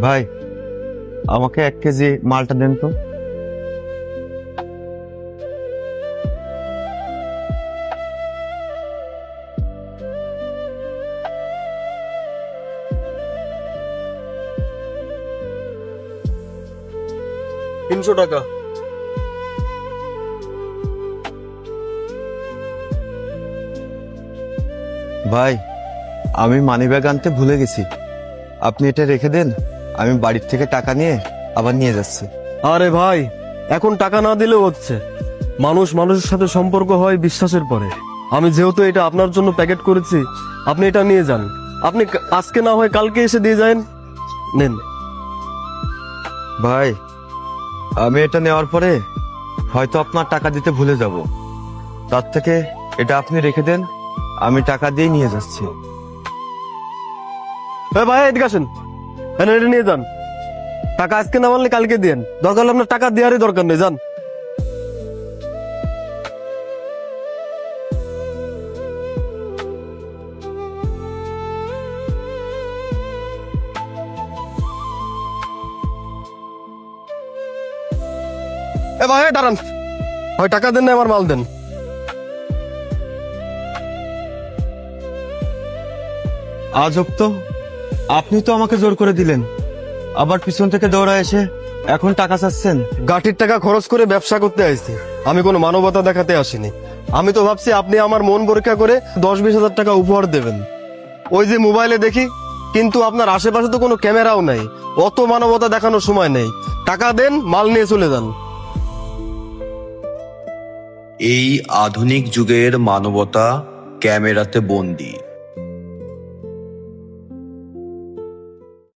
ভাই, আমাকে 1 কেজি মালটা দেন তো। $300। ভাই, আমি মানিব্যাগ আনতে ভুলে গেছি, আপনি এটা রেখে দেন, আমি বাড়ির থেকে টাকা নিয়ে আবার নিয়ে যাচ্ছি। আরে ভাই, এখন টাকা না দিলেও হচ্ছে। মানুষ মানুষের সাথে সম্পর্ক হয় বিশ্বাসের পরে। আমি যেহেতু এটা আপনার জন্য প্যাকেট করেছি, আপনি এটা নিয়ে যান। আপনি আজকে না হয় কালকে এসে দিয়ে যান। নেন। ভাই, আমি এটা নেওয়ার পরে হয়তো আপনার টাকা দিতে ভুলে যাব, তার থেকে এটা আপনি রেখে দেন, আমি টাকা দিয়ে নিয়ে যাচ্ছি। ভাই এদিকে আসেন, এটা নিয়ে যান। টাকা আজকে না মানলে কালকে দেন, দরকার হলে আপনার টাকা দেওয়ারই দরকার নেই, যান। ভাই দাঁড়ান, হয় টাকা দেন না আমার মাল দেন। আজব তো, আপনি তো আমাকে জোর করে দিলেন, আবার পিছন থেকে দৌড়ায় এসে এখন টাকা চাচ্ছেন। গাঠির টাকা খরচ করে ব্যবসা করতে আসছি, আমি কোনো মানবতা দেখাতে আসিনি। আমি তো ভাবছি আপনি আমার মন পরীক্ষা করে 10-20 হাজার টাকা উপহার দেবেন। ওই যে মোবাইলে দেখি, কিন্তু আপনার আশেপাশে তো কোনো ক্যামেরাও নাই, অত মানবতা দেখানোর সময় নেই। টাকা দেন, মাল নিয়ে চলে যান। এই আধুনিক যুগের মানবতা ক্যামেরাতে বন্দী।